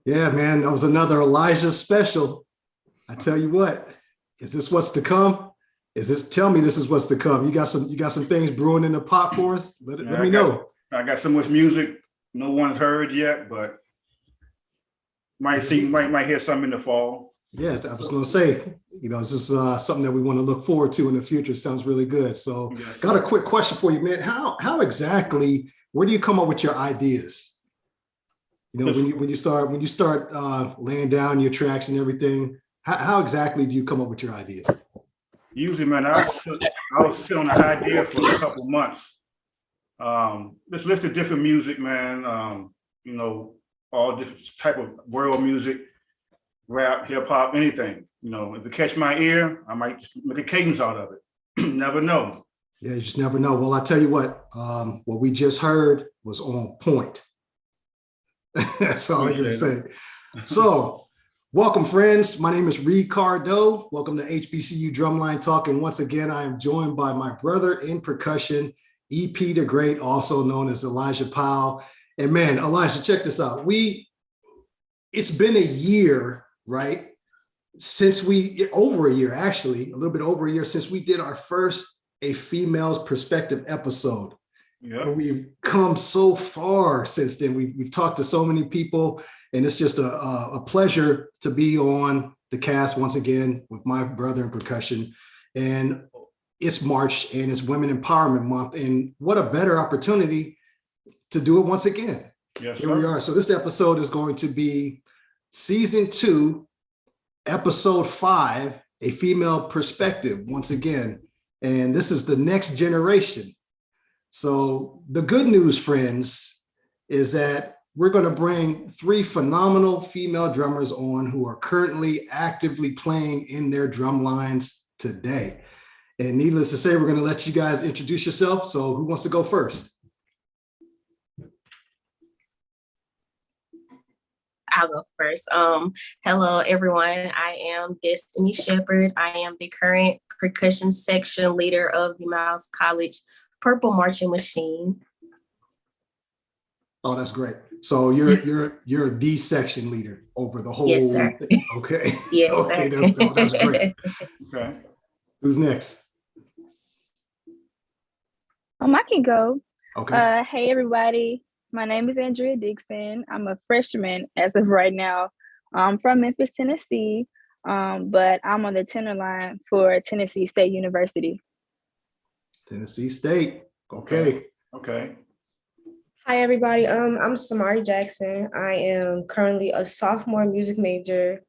Yeah, man, that was another Elijah special. I tell you what, is this what's to come? Tell me this is what's to come. You got some things brewing in the pot for us? Let me know. I got so much music no one's heard yet, but might hear some in the fall. Yes, I was going to say, this is something that we want to look forward to in the future. Sounds really good. So, Yes, got a quick question for you, man. How exactly? Where do you come up with your ideas? When you start laying down your tracks and everything. How exactly do you come up with your ideas? Usually, man, I'll sit on an idea for a couple months. Just listen to different music, man. All different type of world music, rap, hip hop, anything. If it catch my ear, I might just make a cadence out of it. Never know. Yeah, you just never know. Well, I tell you what we just heard was on point. That's all I can say. So, welcome, friends. My name is Ricardo. Welcome to HBCU Drumline Talk. And once again, I am joined by my brother in percussion, EP the Great, also known as Elijah Powell. And man, Elijah, check this out. It's been a year, right? Over a year, actually, a little bit over a year since we did our first A Female's Perspective episode. Yeah. And we've come so far since then. We've talked to so many people, and it's just a pleasure to be on the cast once again with my brother in percussion. And it's March and it's Women Empowerment Month. And what a better opportunity to do it once again. Yes, Here we are. So this episode is going to be season 2, episode 5, A Female Perspective once again. And this is the next generation. So the good news, friends, is that we're going to bring 3 phenomenal female drummers on who are currently actively playing in their drum lines today. And needless to say, we're going to let you guys introduce yourself. So who wants to go first? I'll go first. Hello, everyone. I am Destiny Shepherd. I am the current percussion section leader of the Miles College Purple Marching Machine. Oh, that's great. So you're the section leader over the whole. Yes, sir. Thing. Okay. Yes, okay, sir. that's great. Okay. Who's next? I can go. Okay. Hey, everybody. My name is Andrea Dixon. I'm a freshman as of right now. I'm from Memphis, Tennessee, but I'm on the tenor line for Tennessee State University. Tennessee State. Okay. Okay. Hi, everybody. I'm Samari Jackson. I am currently a sophomore music major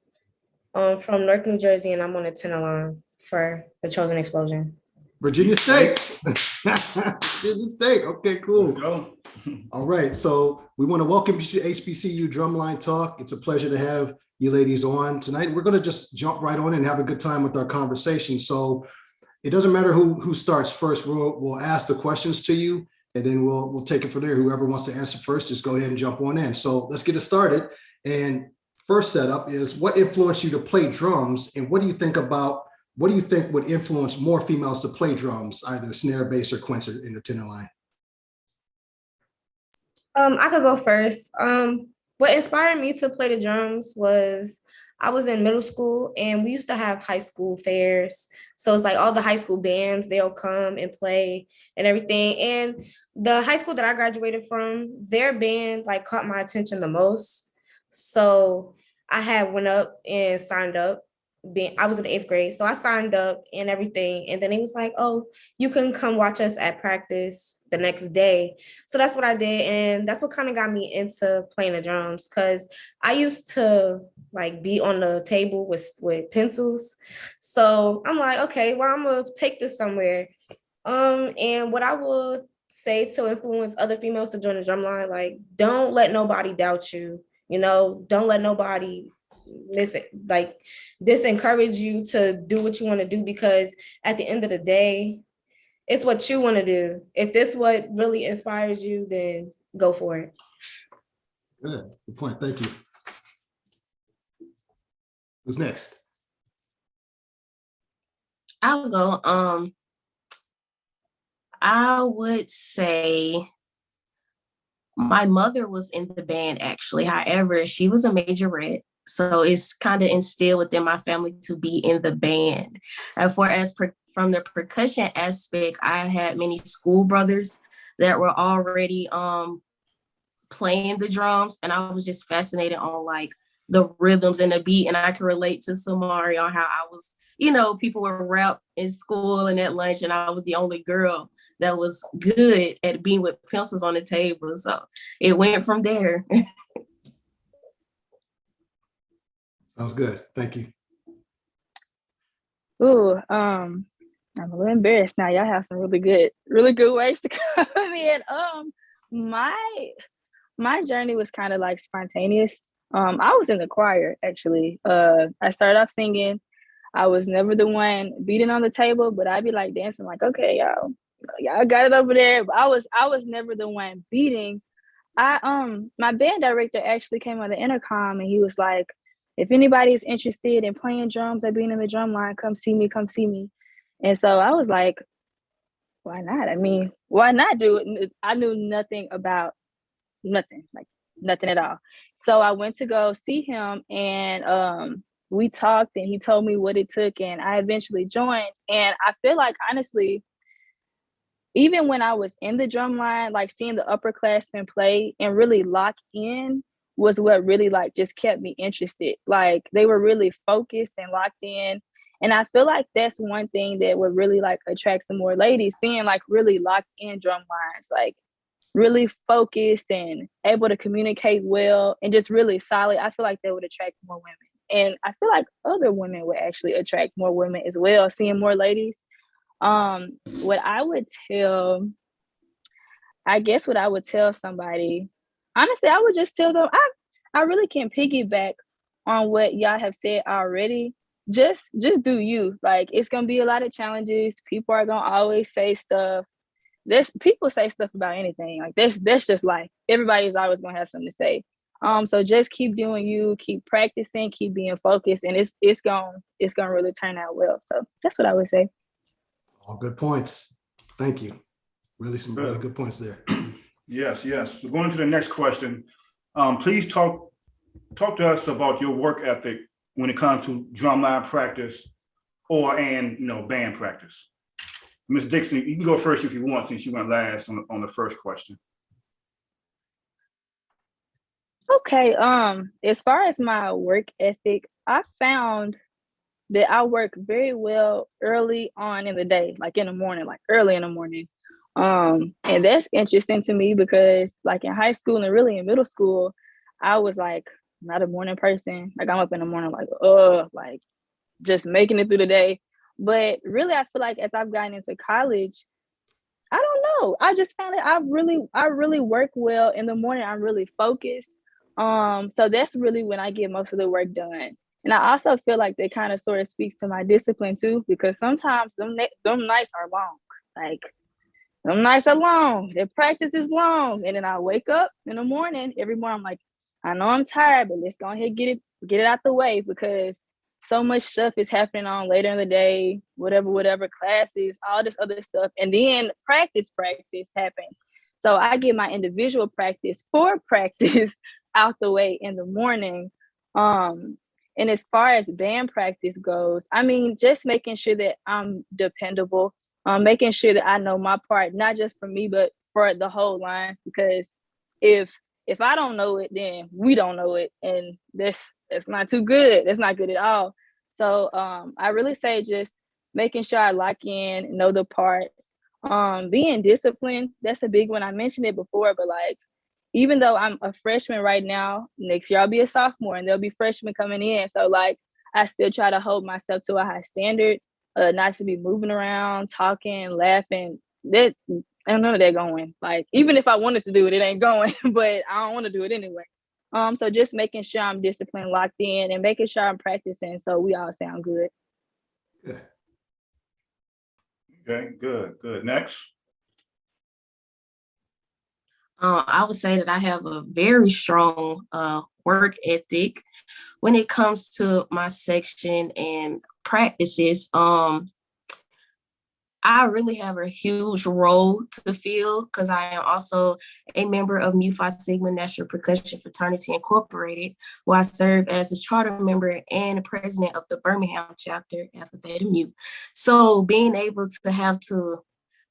from Newark, New Jersey, and I'm on the tenor line for the Chosen Explosion. Virginia State. Virginia State. Okay, cool. Let's go. All right. So we want to welcome you to HBCU Drumline Talk. It's a pleasure to have you ladies on tonight. We're going to just jump right on and have a good time with our conversation. So it doesn't matter who starts first. We'll ask the questions to you, and then we'll take it from there. Whoever wants to answer first, just go ahead and jump on in. So let's get it started. And first setup is, what influenced you to play drums, and what do you think would influence more females to play drums, either snare, bass, or quincer in the tenor line? I could go first. What inspired me to play the drums was I was in middle school and we used to have high school fairs. So it's like all the high school bands, they'll come and play and everything. And the high school that I graduated from, their band like caught my attention the most. So I had went up and signed up. I was in the 8th grade, so I signed up and everything. And then he was like, "Oh, you can come watch us at practice the next day." So that's what I did, and that's what kind of got me into playing the drums, because I used to like be on the table with pencils. So I'm like, okay, well, I'm gonna take this somewhere. And what I would say to influence other females to join the drumline, like, don't let nobody doubt you. Don't let nobody disencourage you to do what you want to do, because at the end of the day, it's what you want to do. If this what really inspires you, then go for it. Good point. Thank you. Who's next? I'll go. I would say My mother was in the band actually. However, she was a majorette. So it's kind of instilled within my family to be in the band. As far as from the percussion aspect, I had many school brothers that were already playing the drums, and I was just fascinated on like the rhythms and the beat, and I could relate to Samari on how I was, people were rap in school and at lunch, and I was the only girl that was good at being with pencils on the table. So it went from there. Sounds good. Thank you. Ooh, I'm a little embarrassed now. Y'all have some really good ways to come in. My journey was kind of like spontaneous. I was in the choir actually. I started off singing. I was never the one beating on the table, but I'd be like dancing, like, okay, y'all got it over there. But I was never the one beating. My band director actually came on the intercom and he was like, if anybody is interested in playing drums or being in the drum line, come see me. And so I was like, why not? I mean, why not do it? I knew nothing about nothing, like nothing at all. So I went to go see him and we talked and he told me what it took and I eventually joined. And I feel like honestly, even when I was in the drum line, like seeing the upperclassmen play and really lock in was what really like just kept me interested. Like they were really focused and locked in. And I feel like that's one thing that would really like attract some more ladies, seeing like really locked in drum lines, like really focused and able to communicate well and just really solid. I feel like that would attract more women. And I feel like other women would actually attract more women as well, seeing more ladies. What I would tell somebody, honestly, I would just tell them, I really can piggyback on what y'all have said already. Just do you. Like, it's gonna be a lot of challenges. People are gonna always say stuff. People say stuff about anything. Like that's just life. Everybody's always gonna have something to say. So just keep doing you, keep practicing, keep being focused, and it's gonna really turn out well. So that's what I would say. All good points. Thank you. Really some really good points there. Yes. So going to the next question. Please talk to us about your work ethic when it comes to drumline practice and band practice. Ms. Dixon, you can go first if you want, since you went last on the first question. Okay. As far as my work ethic, I found that I work very well early on in the day, like in the morning, like early in the morning. And that's interesting to me because like in high school and really in middle school, I was like not a morning person. Like I'm up in the morning, like just making it through the day. But really, I feel like as I've gotten into college, I don't know. I just found that I really work well in the morning. I'm really focused. So that's really when I get most of the work done. And I also feel like that kind of sort of speaks to my discipline too, because sometimes them nights are long. Like them nights are long. The practice is long. And then I wake up in the morning, every morning I'm like, I know I'm tired, but let's go ahead and get it out the way because so much stuff is happening on later in the day, whatever classes, all this other stuff. And then practice happens. So I get my individual practice for practice out the way in the morning. And as far as band practice goes, I mean, just making sure that I'm dependable, making sure that I know my part, not just for me, but for the whole line. Because if I don't know it, then we don't know it. And that's not too good. That's not good at all. So I really say just making sure I lock in, know the part. Being disciplined, that's a big one. I mentioned it before, but like, even though I'm a freshman right now, next year I'll be a sophomore and there'll be freshmen coming in. So like, I still try to hold myself to a high standard, not to be moving around, talking, laughing. That none of that going. Like, even if I wanted to do it, it ain't going, but I don't want to do it anyway. So just making sure I'm disciplined, locked in, and making sure I'm practicing so we all sound good. Good. Okay, good. Next. I would say that I have a very strong work ethic when it comes to my section and practices. I I really have a huge role to fill because I am also a member of Mu Phi Sigma National Percussion Fraternity Incorporated, where I serve as a charter member and president of the Birmingham chapter, Alpha Theta Mu. So being able to have to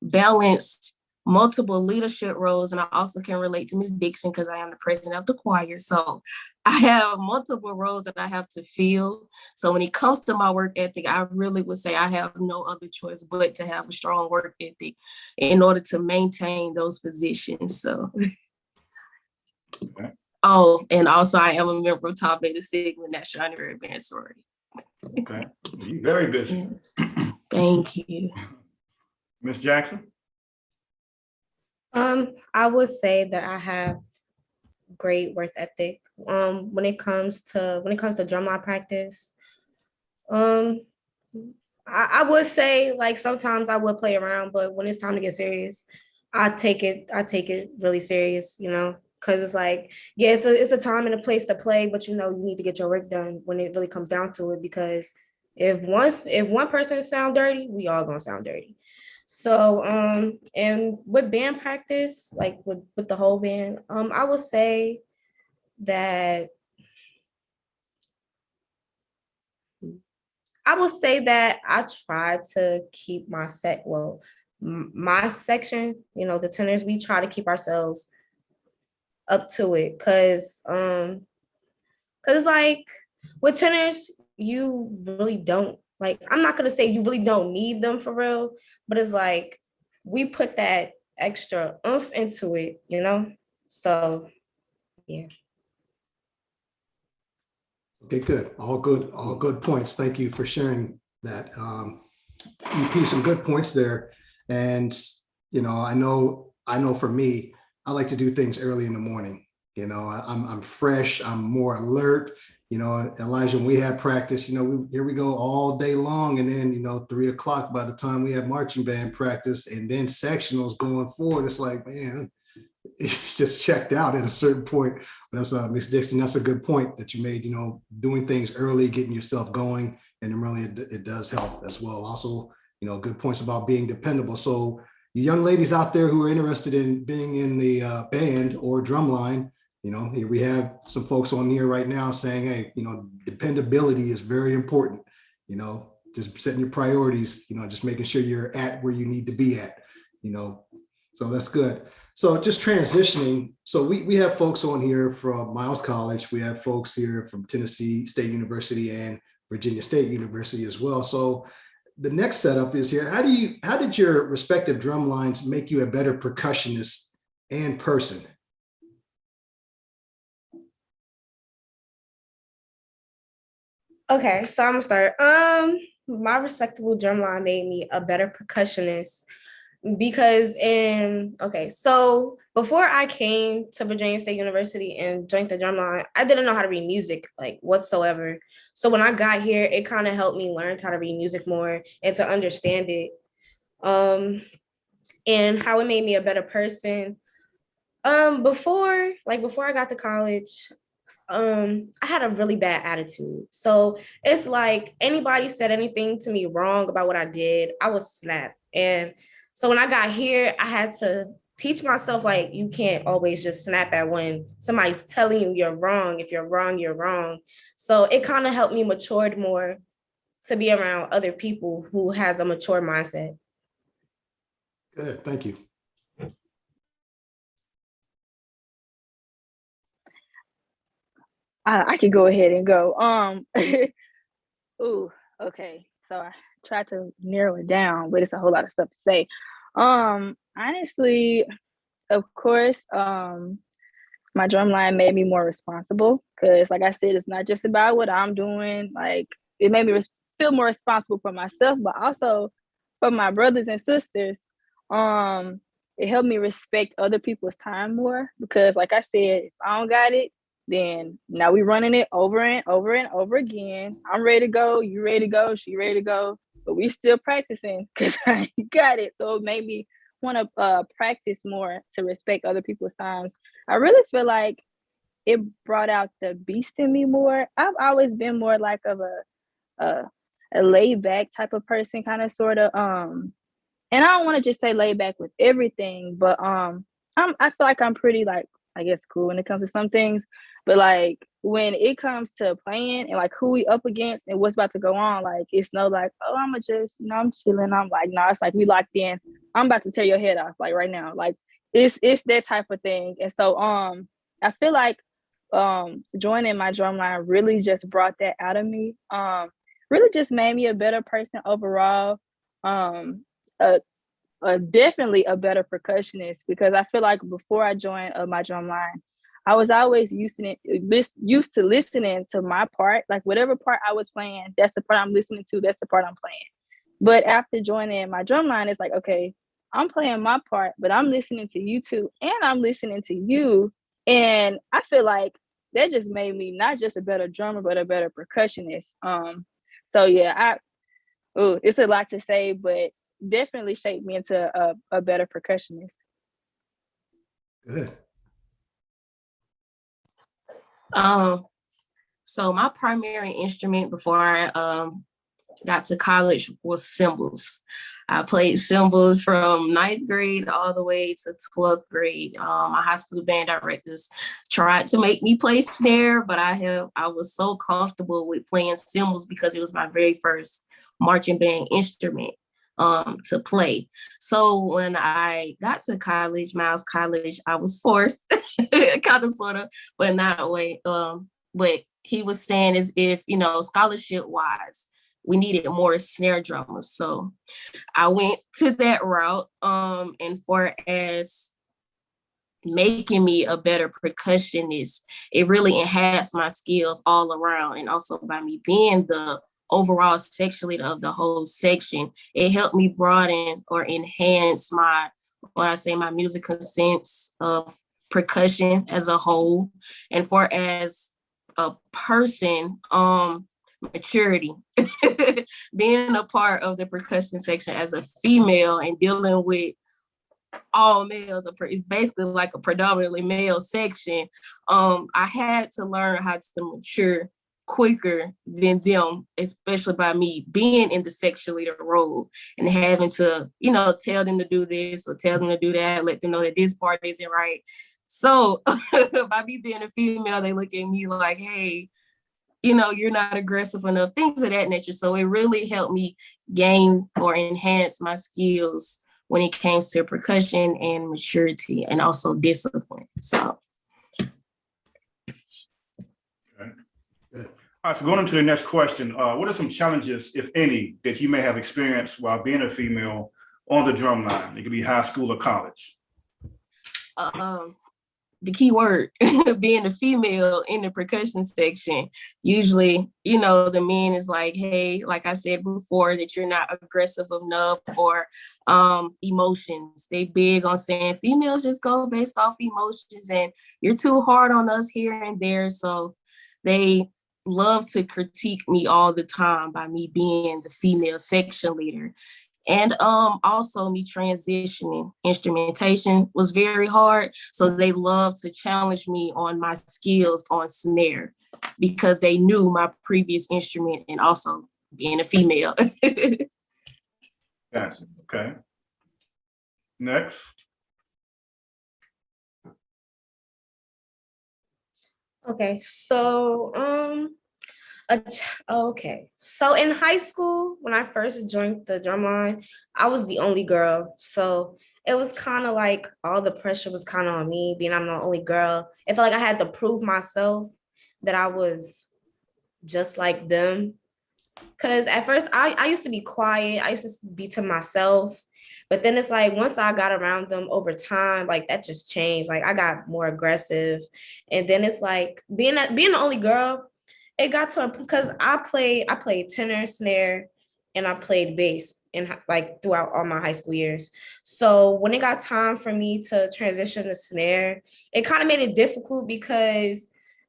balance multiple leadership roles, and I also can relate to Ms. Dixon because I am the president of the choir. So I have multiple roles that I have to fill. So when it comes to my work ethic, I really would say I have no other choice but to have a strong work ethic in order to maintain those positions. So. Okay. Oh, and also I am a member of Tau Beta Sigma National Honorary Band Sorority. Okay, you're very busy. Yes. Thank you. Ms. Jackson? I would say that I have great work ethic. When it comes to drumline practice, I would say like sometimes I would play around, but when it's time to get serious, I take it really serious, you know, because it's like, yeah, it's a time and a place to play, but you know, you need to get your work done when it really comes down to it, because if one person sound dirty, we all gonna sound dirty. So and with band practice, like with the whole band, I would say that I try to keep my section, you know, the tenors, we try to keep ourselves up to it, because like with tenors, you really don't, like, I'm not gonna say you really don't need them for real, but it's like we put that extra oomph into it, you know? So yeah. Okay, good. All good points. Thank you for sharing that. You put some good points there. And, you know, I know for me, I like to do things early in the morning. You know, I'm fresh, I'm more alert. You know, Elijah, when we had practice, you know, here we go all day long. And then, you know, 3 o'clock by the time we have marching band practice and then sectionals going forward, it's like, man, it's just checked out at a certain point. But that's Ms. Dixon, that's a good point that you made, you know, doing things early, getting yourself going, and then really it does help as well. Also, you know, good points about being dependable. So you young ladies out there who are interested in being in the band or drumline, you know, here we have some folks on here right now saying, hey, you know, dependability is very important, you know, just setting your priorities, you know, just making sure you're at where you need to be at, you know, so that's good. So just transitioning, so we have folks on here from Miles College, we have folks here from Tennessee State University and Virginia State University as well. So the next setup is here. How did your respective drum lines make you a better percussionist and person? Okay, so I'm gonna start. My respectable drumline made me a better percussionist because so before I came to Virginia State University and joined the drumline, I didn't know how to read music like whatsoever. So when I got here, it kind of helped me learn how to read music more and to understand it. And how it made me a better person. Before I got to college, I had a really bad attitude. So it's like anybody said anything to me wrong about what I did, I would snap. And so when I got here, I had to teach myself, like, you can't always just snap at when somebody's telling you you're wrong. If you're wrong, you're wrong. So it kind of helped me mature more to be around other people who has a mature mindset. Good, thank you. I could go ahead and go. Ooh, okay. So I tried to narrow it down, but it's a whole lot of stuff to say. Honestly, of course, my drumline made me more responsible because, like I said, it's not just about what I'm doing. Like, it made me feel more responsible for myself, but also for my brothers and sisters. It helped me respect other people's time more because, like I said, if I don't got it, then now we running it over and over and over again. I'm ready to go, you ready to go, she ready to go, but we still practicing because I got it. So it made me want to practice more to respect other people's times. I really feel like it brought out the beast in me more. I've always been more like of a laid back type of person, kind of sort of and I don't want to just say laid back with everything, but I feel like I'm pretty like, I guess, cool when it comes to some things, but like when it comes to playing and like who we up against and what's about to go on, like it's no like, oh, I'ma just, I'm chilling. I'm like, no, it's like we locked in. I'm about to tear your head off like right now. Like it's that type of thing. And so I feel like joining my drumline really just brought that out of me. Really just made me a better person overall. Uh, definitely a better percussionist, because I feel like before I joined my drumline, I was always used to listening to my part, like whatever part I was playing, that's the part I'm listening to, that's the part I'm playing. But after joining my drumline, it's like, okay, I'm playing my part, but I'm listening to you too, and I'm listening to you. And I feel like that just made me not just a better drummer, but a better percussionist. So yeah, it's a lot to say, but definitely shaped me into a better percussionist. Good. So my primary instrument before I got to college was cymbals. I played cymbals from 9th grade all the way to 12th grade. My high school band directors tried to make me play snare, but I was so comfortable with playing cymbals because it was my very first marching band instrument to play. So when I got to college, Miles College, I was forced, kind of sort of, but not way. But he was saying as if, scholarship wise, we needed more snare drummers. So I went to that route. And for as making me a better percussionist, it really enhanced my skills all around. And also by me being the overall section leader of the whole section, it helped me broaden or enhance my musical sense of percussion as a whole. And for as a person, maturity. Being a part of the percussion section as a female and dealing with all males, it's basically like a predominantly male section. I had to learn how to mature quicker than them, especially by me being in the section leader role and having to, tell them to do this or tell them to do that, let them know that this part isn't right. So by me being a female, they look at me like, hey, you're not aggressive enough, things of that nature. So it really helped me gain or enhance my skills when it came to percussion and maturity and also discipline. So. Okay. All right, so going into the next question, what are some challenges, if any, that you may have experienced while being a female on the drum line? It could be high school or college. The key word, being a female in the percussion section, usually, the men is like, hey, like I said before, that you're not aggressive enough or emotions. They big on saying females just go based off emotions and you're too hard on us here and there. So they love to critique me all the time by me being the female section leader. And also me transitioning instrumentation was very hard. So they love to challenge me on my skills on snare because they knew my previous instrument and also being a female. Gotcha. Okay. Next. Okay, so so in high school, when I first joined the drumline, I was the only girl. So it was kind of like all the pressure was kind of on me, being I'm the only girl. It felt like I had to prove myself that I was just like them. Because at first I used to be quiet. I used to be to myself. But then it's like once I got around them over time, like that just changed. Like I got more aggressive. And then it's like being the only girl, it got to because I played tenor, snare, and I played bass in like throughout all my high school years. So when it got time for me to transition to snare, it kind of made it difficult because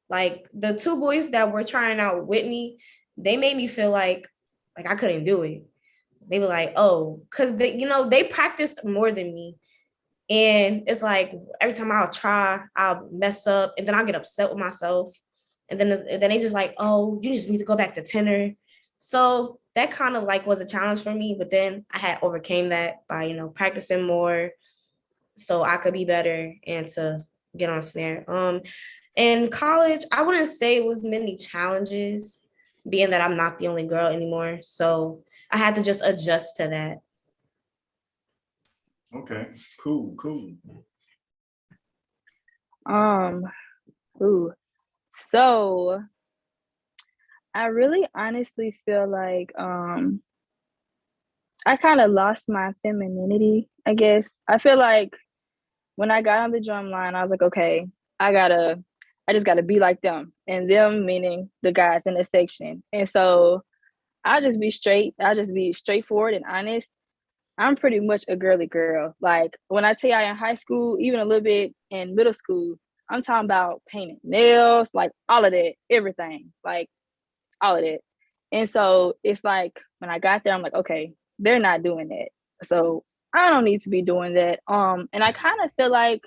like the two boys that were trying out with me, they made me feel like I couldn't do it. They were like, oh, because they practiced more than me. And it's like every time I'll try, I'll mess up and then I'll get upset with myself. And then they just like, oh, you just need to go back to tenor. So that kind of like was a challenge for me, but then I had overcame that by, practicing more so I could be better and to get on snare. In college, I wouldn't say it was many challenges, being that I'm not the only girl anymore. So I had to just adjust to that. Okay, cool. Ooh. So I really honestly feel like I kind of lost my femininity, I guess. I feel like when I got on the drum line, I was like, okay, I just gotta be like them. And them meaning the guys in the section. And so I'll just be straightforward and honest. I'm pretty much a girly girl. Like when I tell you in high school, even a little bit in middle school, I'm talking about painting nails, like all of that, everything, like all of that. And so it's like when I got there, I'm like, okay, they're not doing that. So I don't need to be doing that. And I kind of feel like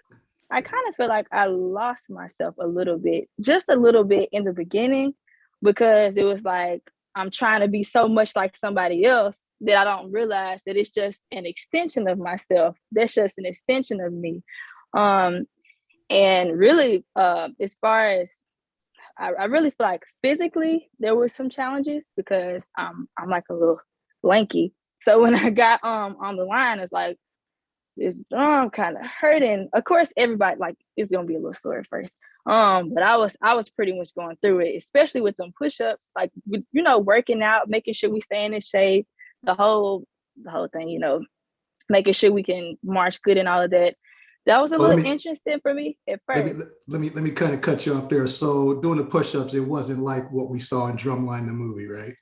I lost myself a little bit, just a little bit in the beginning, because it was like I'm trying to be so much like somebody else that I don't realize that it's just an extension of myself. That's just an extension of me. And really, as far as I really feel like physically there were some challenges because I'm like a little lanky. So when I got on the line, it's like this drum kind of hurting. Of course, everybody like it's gonna be a little sore at first. But I was pretty much going through it, especially with them push-ups, like working out, making sure we stay in shape, the whole thing, making sure we can march good and all of that. That was a little interesting for me at first. Let me kind of cut you off there. So doing the push-ups, it wasn't like what we saw in Drumline the movie, right?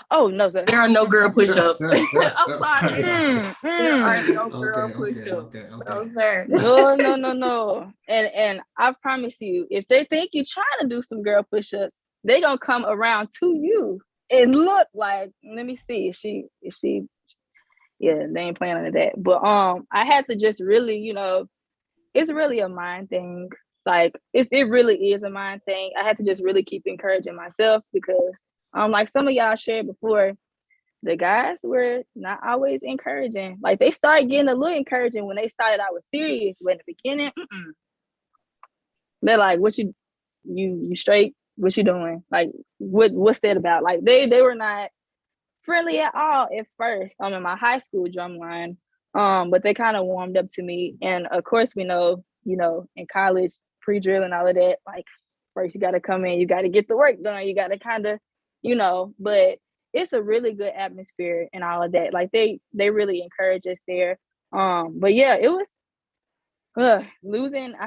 Oh no, sir. There are no girl push-ups. I'm sorry. There are no girl push-ups. Okay. No, sir. No. And I promise you, if they think you're trying to do some girl push-ups, they gonna come around to you and look like, let me see, is she yeah, they ain't playing on that. But I had to just really, it's really a mind thing. Like it really is a mind thing. I had to just really keep encouraging myself because like some of y'all shared before, the guys were not always encouraging. Like they started getting a little encouraging when they started out with serious, but in the beginning, they're like, what you straight? What you doing? Like what's that about? Like they were not friendly at all at first. I'm in my high school drum line. But they kind of warmed up to me. And of course we know, in college, pre-drill and all of that, like first you gotta come in, you gotta get the work done, you gotta kind of, but it's a really good atmosphere and all of that. Like they really encourage us there. But yeah, it was I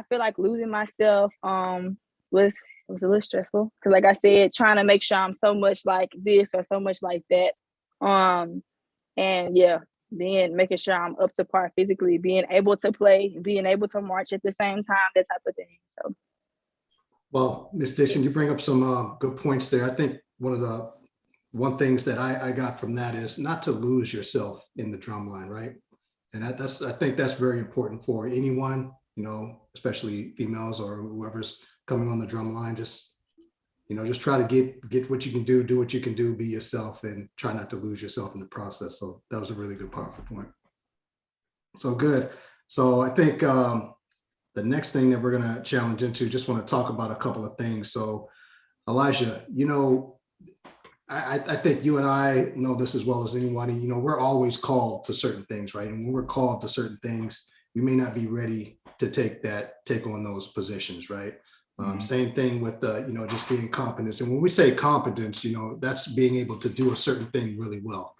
feel like losing myself was a little stressful because like I said, trying to make sure I'm so much like this or so much like that. And yeah, making sure I'm up to par physically, being able to play, being able to march at the same time, that type of thing. So well, Ms. Dixon, you bring up some good points there. I think one things that I got from that is not to lose yourself in the drum line, right? And I think that's very important for anyone, especially females or whoever's coming on the drum line. Just try to get what you can do what you can do, be yourself, and try not to lose yourself in the process. So that was a really good, powerful point. So good. So I think the next thing that we're going to challenge into, just want to talk about a couple of things. So Elijah, I think you and I know this as well as anybody, we're always called to certain things, right? And when we're called to certain things, we may not be ready to take on those positions, right? Same thing with, just being competence. And when we say competence, that's being able to do a certain thing really well,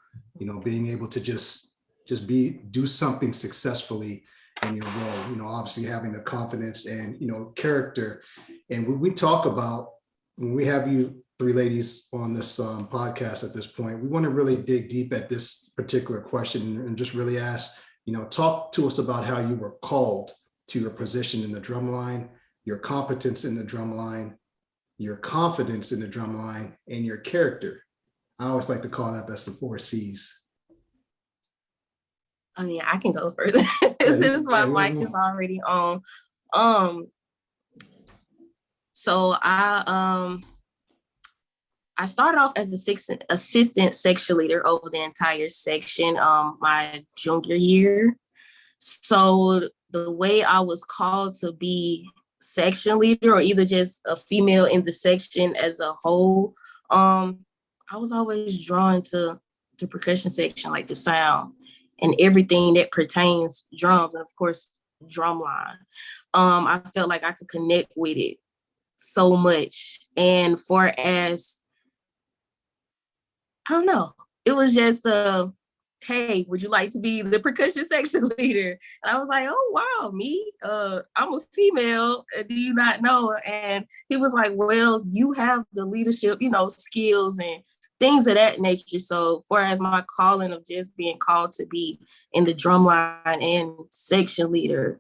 being able to just do something successfully in your role, obviously having the confidence and, character. And when we talk about, when we have you three ladies on this podcast at this point, we want to really dig deep at this particular question and just really ask, talk to us about how you were called to your position in the drum line, your competence in the drum line, your confidence in the drum line, and your character. I always like to call that's the 4 C's. I mean, I can go further since my mic is already on. So I I started off as assistant section leader over the entire section my junior year. So the way I was called to be section leader or either just a female in the section as a whole, I was always drawn to the percussion section, like the sound and everything that pertains drums and of course drumline. I felt like I could connect with it so much. And for as I don't know, it was just hey, would you like to be the percussion section leader? And I was like, oh wow, me? I'm a female. Do you not know? And he was like, well, you have the leadership, skills and things of that nature. So far as my calling of just being called to be in the drumline and section leader,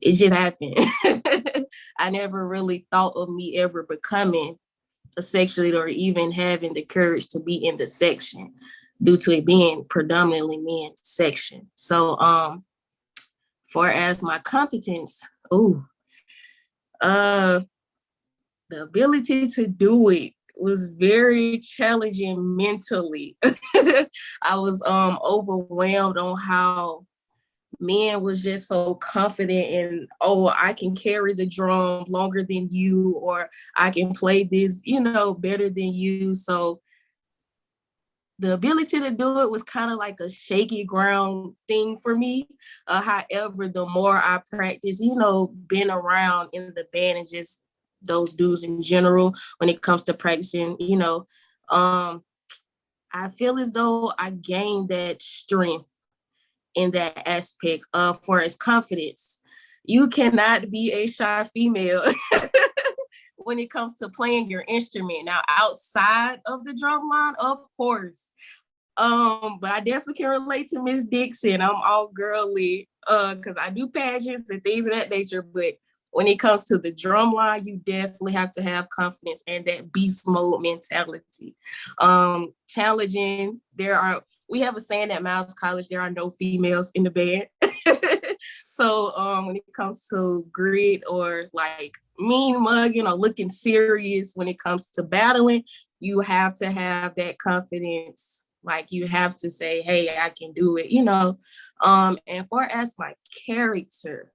it just happened. I never really thought of me ever becoming a section leader or even having the courage to be in the section due to it being predominantly men's section. So for as my competence, the ability to do it was very challenging mentally. I was overwhelmed on how men was just so confident in, I can carry the drum longer than you, or I can play this, better than you. So the ability to do it was kind of like a shaky ground thing for me. However, the more I practice, being around in the band and just those dudes in general, when it comes to practicing, I feel as though I gained that strength in that aspect for its confidence. You cannot be a shy female when it comes to playing your instrument. Now, outside of the drum line, of course. But I definitely can relate to Miss Dixon. I'm all girly because I do pageants and things of that nature. But when it comes to the drum line, you definitely have to have confidence and that beast mode mentality. Challenging. We have a saying at Miles College, there are no females in the band. So when it comes to grit or like mean mugging or looking serious when it comes to battling, you have to have that confidence. Like you have to say, hey, I can do it, And for as my character,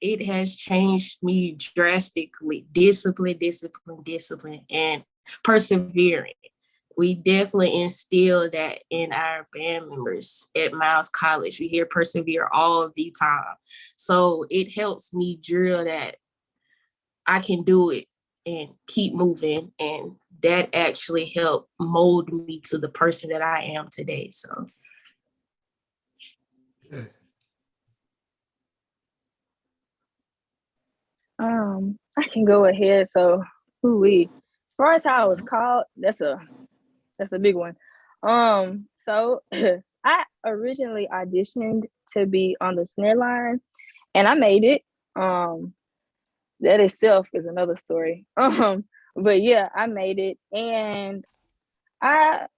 it has changed me drastically. Discipline, and persevering. We definitely instill that in our band members at Miles College. We hear persevere all the time. So it helps me drill that I can do it and keep moving. And that actually helped mold me to the person that I am today. So. Yeah. I can go ahead. So, as far as how I was called, that's a big one. So I originally auditioned to be on the snare line, and I made it. That itself is another story. But yeah, I made it, and I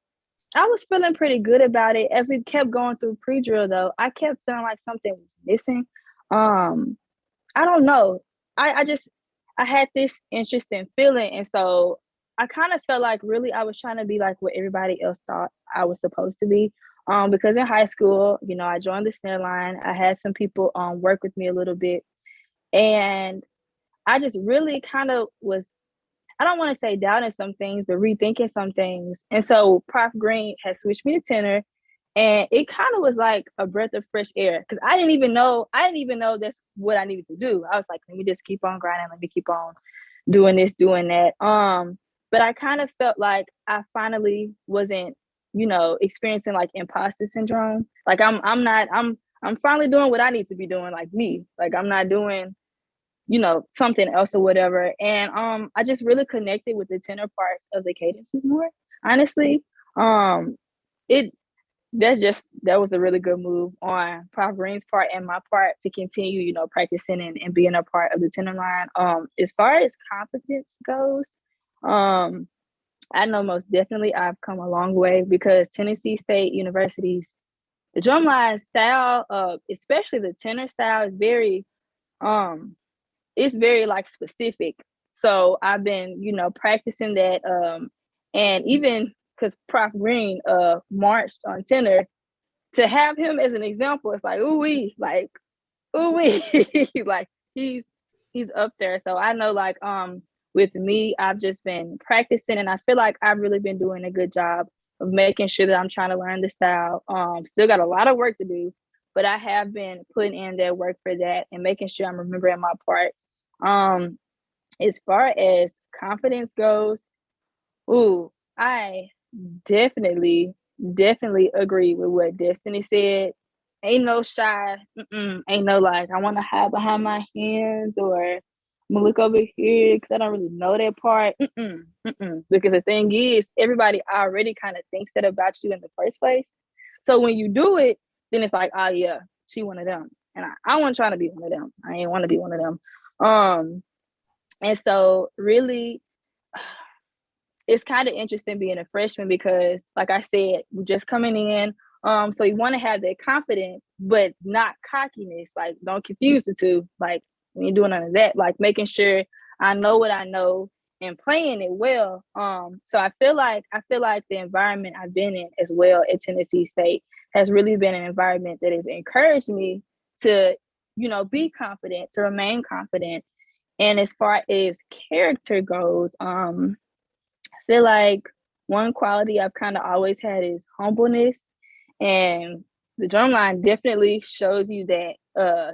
was feeling pretty good about it. As we kept going through pre-drill, though, I kept feeling like something was missing. I don't know. I had this interesting feeling, and so I kind of felt like really I was trying to be like what everybody else thought I was supposed to be. Because in high school, I joined the snare line. I had some people work with me a little bit, and I just really kind of was, I don't want to say doubting some things, but rethinking some things. And so Prof Green had switched me to tenor, and it kind of was like a breath of fresh air because I didn't even know that's what I needed to do. I was like, let me just keep on grinding. Let me keep on doing this, doing that. But I kind of felt like I finally wasn't, experiencing like imposter syndrome. Like I'm finally doing what I need to be doing, like me. Like I'm not doing, something else or whatever. And I just really connected with the tenor parts of the cadences more, honestly. That was a really good move on Prof Green's part and my part to continue, practicing and being a part of the tenor line. As far as competence goes, I know most definitely I've come a long way because Tennessee State University's the drumline style, especially the tenor style, is very it's very like specific. So I've been, practicing that. And even because Prof Green marched on tenor, to have him as an example, it's like, ooh like he's up there. So I know, like, with me, I've just been practicing, and I feel like I've really been doing a good job of making sure that I'm trying to learn the style. Still got a lot of work to do, but I have been putting in that work for that and making sure I'm remembering my parts. As far as confidence goes, I definitely, definitely agree with what Destiny said. Ain't no shy, ain't no like, I want to hide behind my hands, or I'm gonna look over here because I don't really know that part. Because the thing is, everybody already kind of thinks that about you in the first place. So when you do it, then it's like, oh yeah, she one of them. And I wasn't trying to be one of them. I ain't want to be one of them. And so really, it's kind of interesting being a freshman because, like I said, we're just coming in. So you want to have that confidence, but not cockiness. Like, don't confuse the two. Like, when you're doing none of that, like making sure I know what I know and playing it well. So I feel like the environment I've been in as well at Tennessee State has really been an environment that has encouraged me to, be confident, to remain confident. And as far as character goes, I feel like one quality I've kind of always had is humbleness. And the drumline definitely shows you that,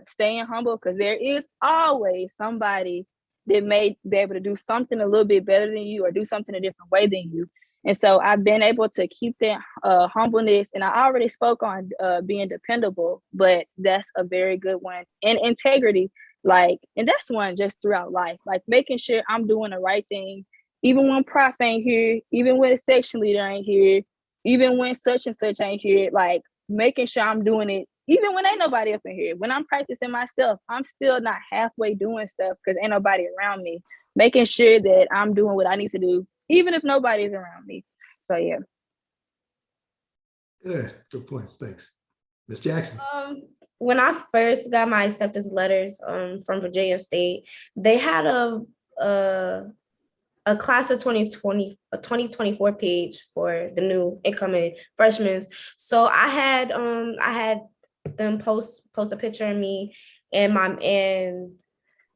staying humble, because there is always somebody that may be able to do something a little bit better than you or do something a different way than you. And so I've been able to keep that humbleness. And I already spoke on being dependable, but that's a very good one. And integrity, and that's one just throughout life, like making sure I'm doing the right thing, even when prof ain't here, even when a section leader ain't here, even when such and such ain't here, like making sure I'm doing it, even when ain't nobody up in here. When I'm practicing myself, I'm still not halfway doing stuff because ain't nobody around me, making sure that I'm doing what I need to do, even if nobody's around me. So yeah. Good points. Thanks. Ms. Jackson. When I first got my acceptance letters from Virginia State, they had a class of 2020, a 2024 page for the new incoming freshmen. So I had them post a picture of me and it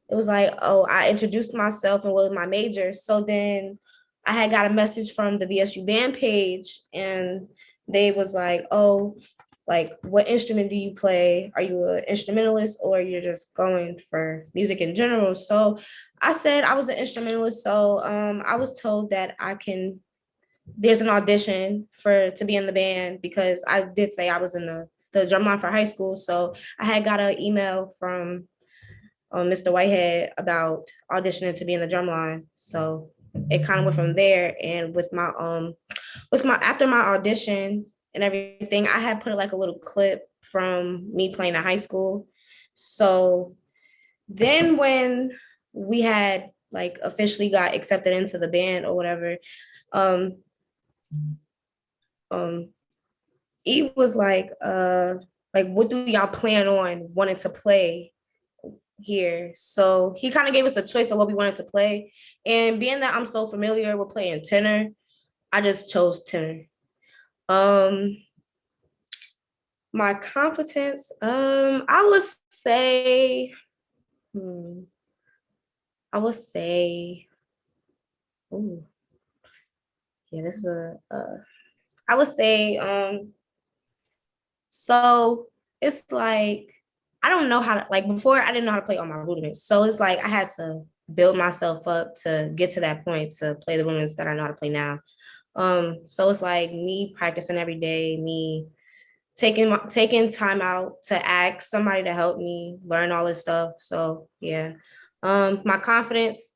was like, oh, I introduced myself and what was my major. So then I had got a message from the VSU band page, and they was like, oh, like, what instrument do you play? Are you an instrumentalist or you're just going for music in general? So I said I was an instrumentalist. So I was told that there's an audition to be in the band, because I did say I was in the drumline for high school. So I had got an email from Mr. Whitehead about auditioning to be in the drumline. So it kind of went from there. And with my after my audition and everything, I had put like a little clip from me playing in high school. So then when we had like officially got accepted into the band or whatever, he was like, what do y'all plan on wanting to play here? So he kind of gave us a choice of what we wanted to play. And being that I'm so familiar with playing tenor, I just chose tenor. My competence, I would say, ooh, yeah, this is I would say, so it's like, I don't know how to, like before I didn't know how to play all my rudiments. So it's like, I had to build myself up to get to that point to play the rudiments that I know how to play now. So it's like me practicing every day, me taking time out to ask somebody to help me learn all this stuff. So yeah, my confidence,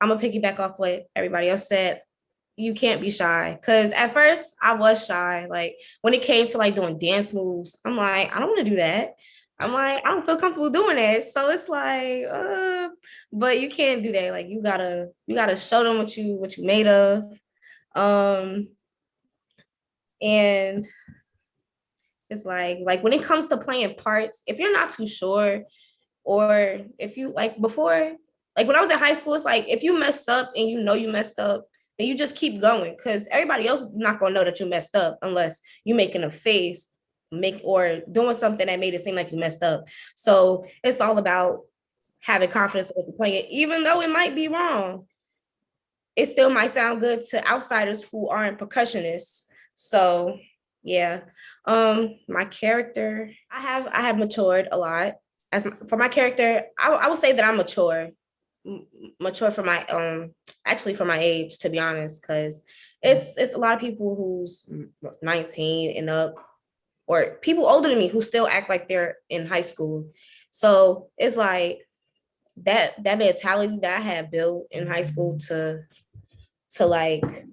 I'm gonna piggyback off what everybody else said. You can't be shy, because at first I was shy. Like when it came to like doing dance moves, I'm like, I don't want to do that. I'm like, I don't feel comfortable doing that. So it's like, but you can't do that. Like you gotta show them what you made of. And it's like when it comes to playing parts, if you're not too sure, or if you like before Like when I was in high school, it's like if you mess up and you know you messed up, then you just keep going because everybody else is not gonna know that you messed up unless you making a face, or doing something that made it seem like you messed up. So it's all about having confidence with playing it, even though it might be wrong. It still might sound good to outsiders who aren't percussionists. So yeah, my character, I have matured a lot. For my character, I would say that I'm mature for my actually for my age, to be honest, because it's a lot of people who's 19 and up, or people older than me who still act like they're in high school. So it's like that mentality that I had built in high school to like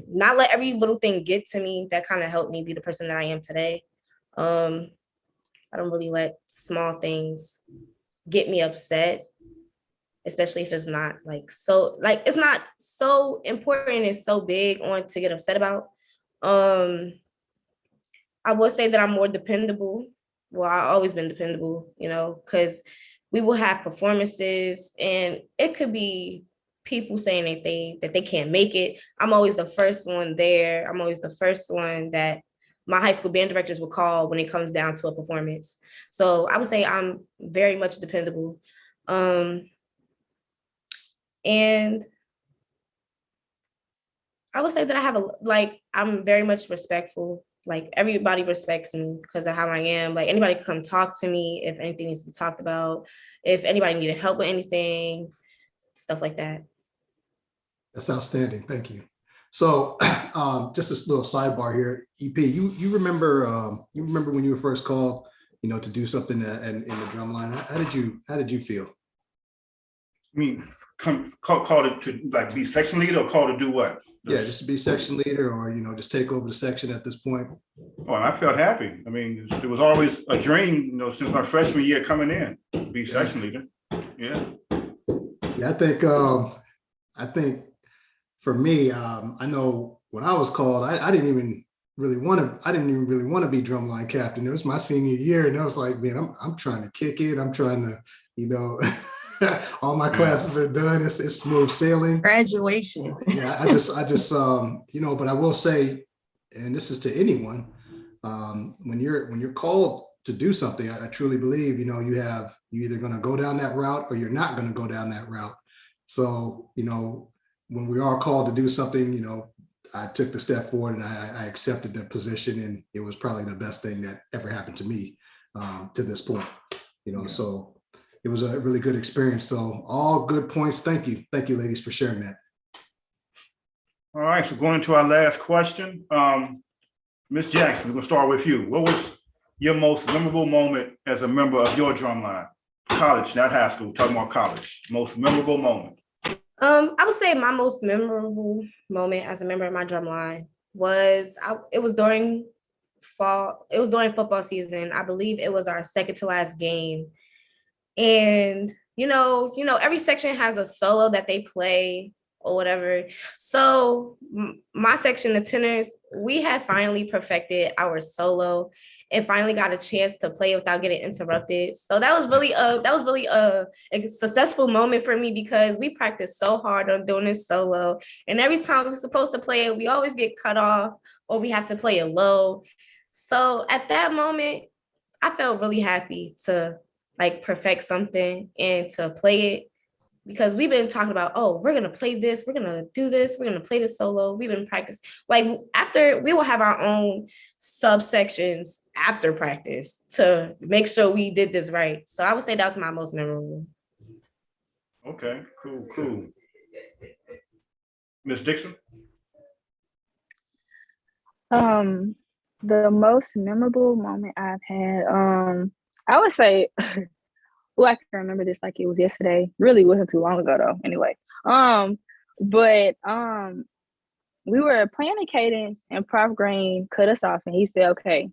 not let every little thing get to me, that kind of helped me be the person that I am today. I don't really let small things get me upset, especially if it's not it's not so important and so big on to get upset about. I would say that I'm more dependable. Well, I've always been dependable, because we will have performances and it could be people saying that they can't make it. I'm always the first one there. I'm always the first one that my high school band directors will call when it comes down to a performance. So I would say I'm very much dependable. And I would say that I'm very much respectful. Like everybody respects me because of how I am. Like anybody can come talk to me if anything needs to be talked about, if anybody needed help with anything, stuff like that. That's outstanding. Thank you. So just this little sidebar here, EP, you remember when you were first called, to do something in the drumline? How did you feel? I mean, called it to like be section leader, or called to do what? Yeah, just to be section leader, or just take over the section at this point. Oh, I felt happy. I mean, it was always a dream, since my freshman year coming in, be section leader. Yeah. Yeah, I think for me, I know when I was called, I didn't even really want to be drumline captain. It was my senior year, and I was like, man, I'm trying to kick it. I'm trying to, all my classes are done. It's smooth sailing. Graduation. Yeah, I just but I will say, and this is to anyone, when you're called to do something, I truly believe, you're either going to go down that route or you're not going to go down that route. So, when we are called to do something, I took the step forward and I accepted the position, and it was probably the best thing that ever happened to me to this point, so it was a really good experience. So all good points. Thank you, ladies, for sharing that. All right, so going into our last question, Ms. Jackson, we're gonna start with you. What was your most memorable moment as a member of your drumline? College, not high school, talking about college. Most memorable moment. I would say my most memorable moment as a member of my drumline was it was during football season. I believe it was our second to last game. And every section has a solo that they play or whatever. So my section, the tenors, we had finally perfected our solo and finally got a chance to play without getting interrupted. So that was really a successful moment for me because we practiced so hard on doing this solo. And every time we're supposed to play it, we always get cut off or we have to play it low. So at that moment, I felt really happy to perfect something and to play it, because we've been talking about, oh, we're gonna play this, we're gonna do this, we're gonna play this solo. We've been practicing. After, we will have our own subsections after practice to make sure we did this right. So I would say that's my most memorable. Okay, cool. Ms. Dixon? The most memorable moment I've had, I would say, I can remember this like it was yesterday. Really wasn't too long ago though. Anyway, but we were playing a cadence and Prof Green cut us off and he said, "Okay,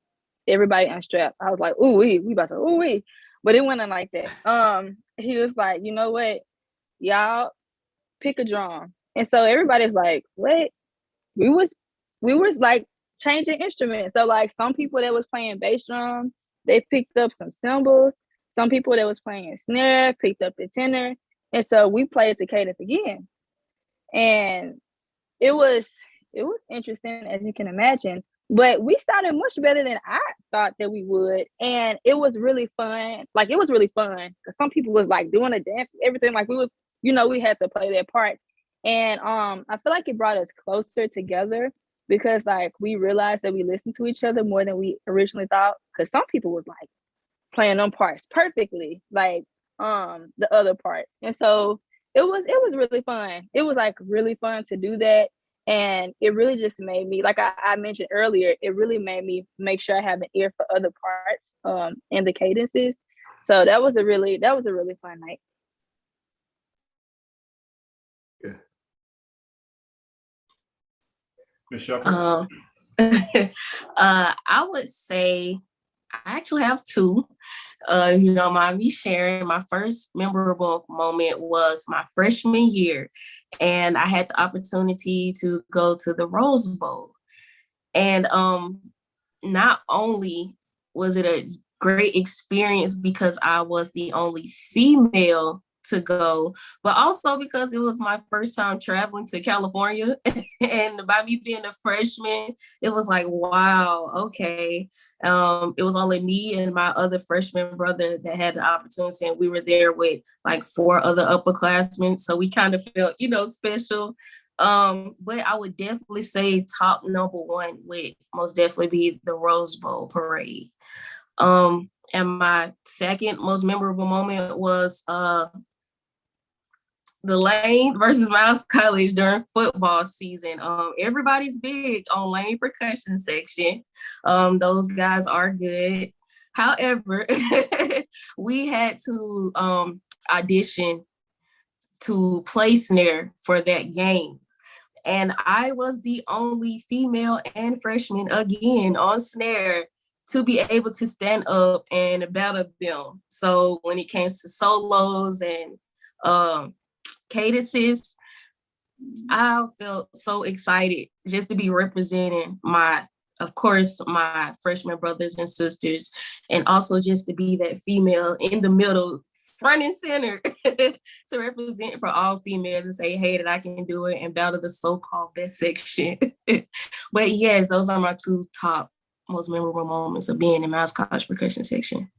everybody unstrap." I was like, "Ooh wee, we about to ooh wee," but it wasn't like that. He was like, "You know what, y'all pick a drum," and so everybody's like, "What?" We was like changing instruments. So like some people that was playing bass drum, they picked up some cymbals. Some people that was playing snare picked up the tenor, And so we played the cadence again. And it was interesting, as you can imagine, but we sounded much better than I thought that we would. And it was really fun. Like, it was really fun because some people was like doing a dance, everything. Like, we was, we had to play that part. And I feel like it brought us closer together because, like, we realized that we listened to each other more than we originally thought. Because some people was like playing them parts perfectly, like the other parts. And so it was really fun. It was like really fun to do that. And it really just made me, like I mentioned earlier, it really made me make sure I have an ear for other parts and the cadences. So that was a really fun night. Yeah. Ms. Shepherd? I would say I actually have two. You don't mind me sharing. My first memorable moment was my freshman year, and I had the opportunity to go to the Rose Bowl. And not only was it a great experience because I was the only female to go, but also because it was my first time traveling to California. And by me being a freshman, it was like, wow, okay. It was only me and my other freshman brother that had the opportunity, and we were there with like 4 other upperclassmen. So we kind of felt, special. But I would definitely say top number one would most definitely be the Rose Bowl parade. And my second most memorable moment was the Lane versus Miles College during football season. Everybody's big on Lane percussion section. Those guys are good. However, we had to audition to play snare for that game. And I was the only female and freshman again on snare to be able to stand up and battle them. So when it came to solos and cadences, I felt so excited just to be representing of course, my freshman brothers and sisters, and also just to be that female in the middle, front and center, to represent for all females and say, hey, that I can do it and battle the so-called best section. But yes, those are my 2 top most memorable moments of being in Miles College percussion section.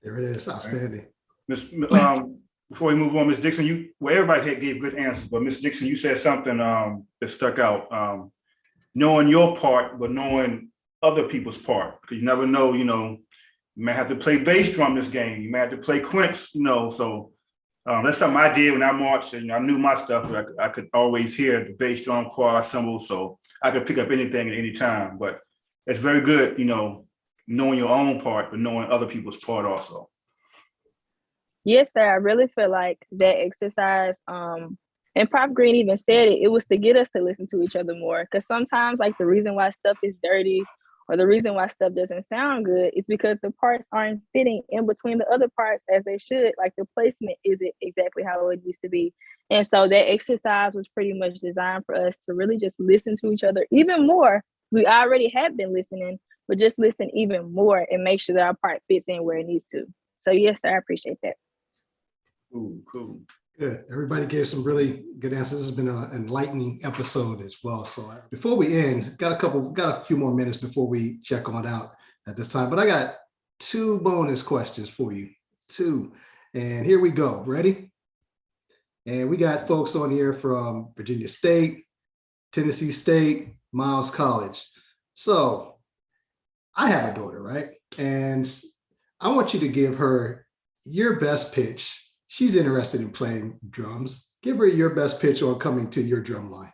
There it is, outstanding. Before we move on, Ms. Dixon, everybody gave good answers, but Ms. Dixon, you said something that stuck out. Knowing your part, but knowing other people's part, because you never know, you may have to play bass drum this game. You may have to play quints, so that's something I did when I marched. And I knew my stuff, but I could always hear the bass drum, choir, cymbal, so I could pick up anything at any time. But it's very good, knowing your own part, but knowing other people's part also. Yes, sir. I really feel like that exercise, and Prof. Green even said it was to get us to listen to each other more. Because sometimes, like, the reason why stuff is dirty or the reason why stuff doesn't sound good is because the parts aren't fitting in between the other parts as they should. Like, the placement isn't exactly how it needs to be. And so that exercise was pretty much designed for us to really just listen to each other even more. We already have been listening, but just listen even more and make sure that our part fits in where it needs to. So yes, sir, I appreciate that. Cool. Good. Everybody gave some really good answers. This has been an enlightening episode as well. So before we end, got a few more minutes before we check on out at this time. But I got 2 bonus questions for you. 2. And here we go. Ready? And we got folks on here from Virginia State, Tennessee State, Miles College. So I have a daughter, right? And I want you to give her your best pitch. She's interested in playing drums. Give her your best pitch on coming to your drum line.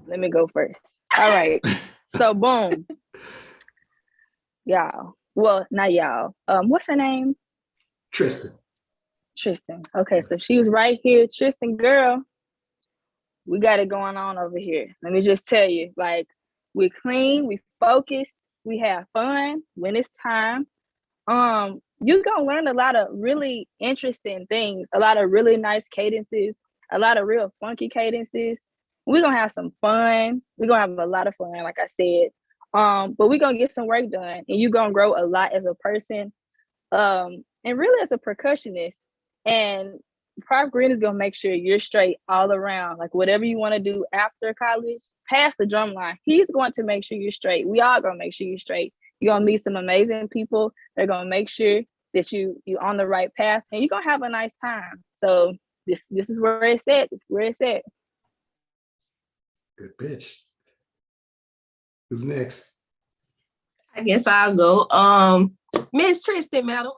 Let me go first. All right. So boom. Y'all. Well, not y'all. What's her name? Tristan. Okay, so she was right here. Tristan, girl, we got it going on over here. Let me just tell you, like, we're clean, we focused, we have fun when it's time. You're gonna learn a lot of really interesting things, a lot of really nice cadences, a lot of real funky cadences. We're gonna have some fun. We're gonna have a lot of fun, like I said. But we're gonna get some work done, and you're gonna grow a lot as a person. And really as a percussionist, and Prof Green is gonna make sure you're straight all around. Like whatever you want to do after college, past the drum line, he's going to make sure you're straight. We all gonna make sure you're straight. You're gonna meet some amazing people. They're gonna make sure that you're on the right path, and you're gonna have a nice time. So this is where it's at. This is where it's at. Good bitch. Who's next? I guess I'll go. Miss Tristan, madam,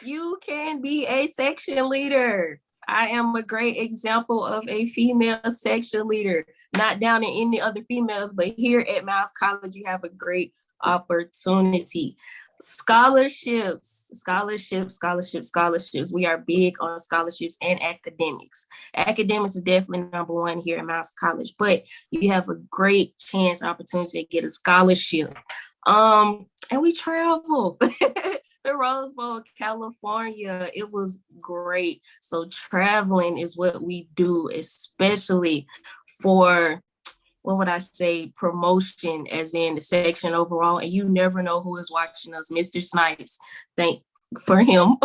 you can be a section leader. I am a great example of a female section leader, not down in any other females, but here at Miles College, you have a great opportunity. Scholarships. We are big on scholarships and academics. Academics is definitely number one here at Miles College, but you have a great chance, opportunity to get a scholarship. And we travel. The Rose Bowl, California, it was great. So traveling is what we do, especially for, what would I say, promotion as in the section overall. And you never know who is watching us. Mr. Snipes, thank for him.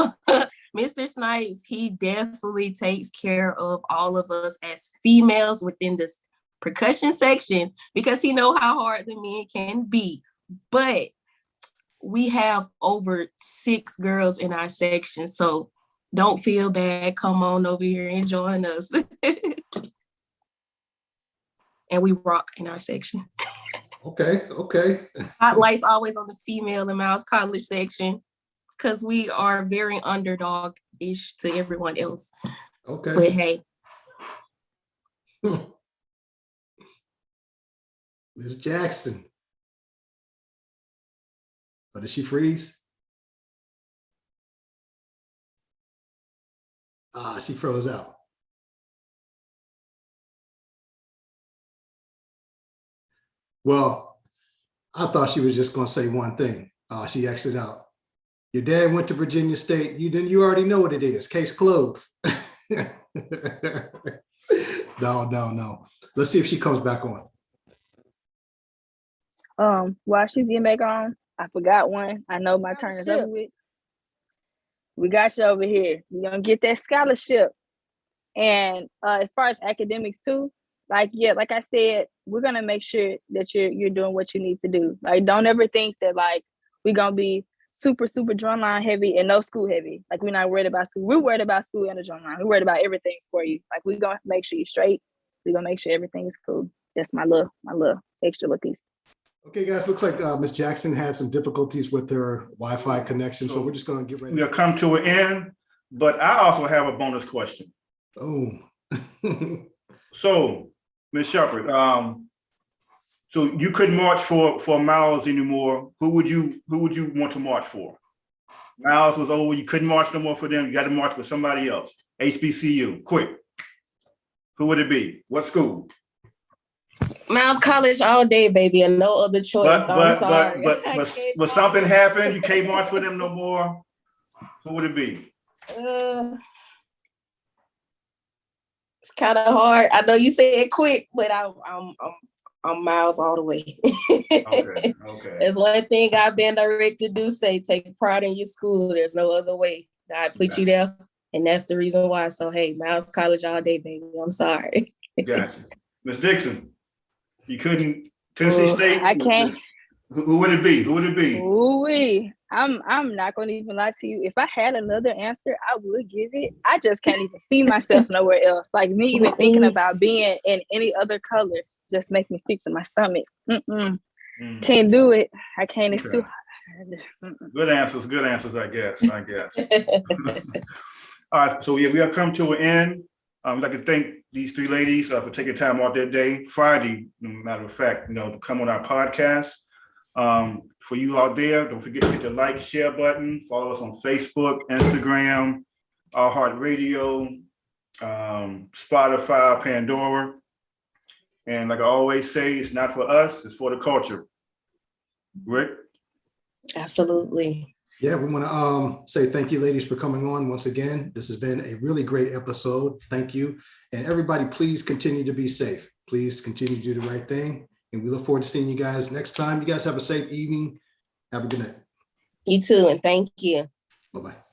Mr. Snipes, he definitely takes care of all of us as females within this percussion section because he know how hard the men can be. But we have over 6 girls in our section, so don't feel bad. Come on over here and join us. And we rock in our section. Okay. Spotlight's always on the female in Miles College section because we are very underdog-ish to everyone else. Okay. But hey. Ms. Jackson. Oh, did she freeze? She froze out. Well, I thought she was just going to say one thing. She exited out. Your dad went to Virginia State. You already know what it is. Case closed. No. Let's see if she comes back on. While she's getting back on, I forgot one. I know my turn is over with. We got you over here. We're gonna get that scholarship. And as far as academics too, like I said, we're gonna make sure that you're doing what you need to do. Like, don't ever think that like we're gonna be super drumline heavy and no school heavy. Like, we're not worried about school. We're worried about school and the drumline. We're worried about everything for you. Like, we're gonna make sure you're straight. We're gonna make sure everything is cool. That's my little extra little piece. Okay, guys, looks like Ms. Jackson had some difficulties with her Wi-Fi connection, so we're just going to get ready. We'll come to an end, but I also have a bonus question. Oh. So, Ms. Shepard, so you couldn't march for Miles anymore. Who would you want to march for? Miles was over. You couldn't march no more for them. You got to march with somebody else. HBCU, quick. Who would it be? What school? Miles College all day, baby, and no other choice. I'm sorry. But something happened. You can't march for them no more. Who would it be? It's kind of hard. I know you say it quick, but I'm Miles all the way. Okay. There's one thing I've been directed to do: say take pride in your school. There's no other way. God put you there, and that's the reason why. So hey, Miles College all day, baby. I'm sorry. Gotcha. Ms. Dixon. You couldn't, Tennessee State? I can't. Who would it be? Ooh-wee. I'm not gonna even lie to you. If I had another answer, I would give it. I just can't even see myself nowhere else. Like, me even thinking about being in any other colors just make me sick to my stomach. Can't do it. I can't. It's too hard. Good answers, I guess. All right, so yeah, we have come to an end. I'd like to thank these 3 ladies for taking time out their day, Friday, matter of fact, to come on our podcast. For you out there, don't forget to hit the like, share button, follow us on Facebook, Instagram, iHeartRadio, Spotify, Pandora. And like I always say, it's not for us, it's for the culture. Rick? Absolutely. Yeah, we want to say thank you, ladies, for coming on once again. This has been a really great episode. Thank you. And everybody, please continue to be safe. Please continue to do the right thing. And we look forward to seeing you guys next time. You guys have a safe evening. Have a good night. You too, and thank you. Bye-bye.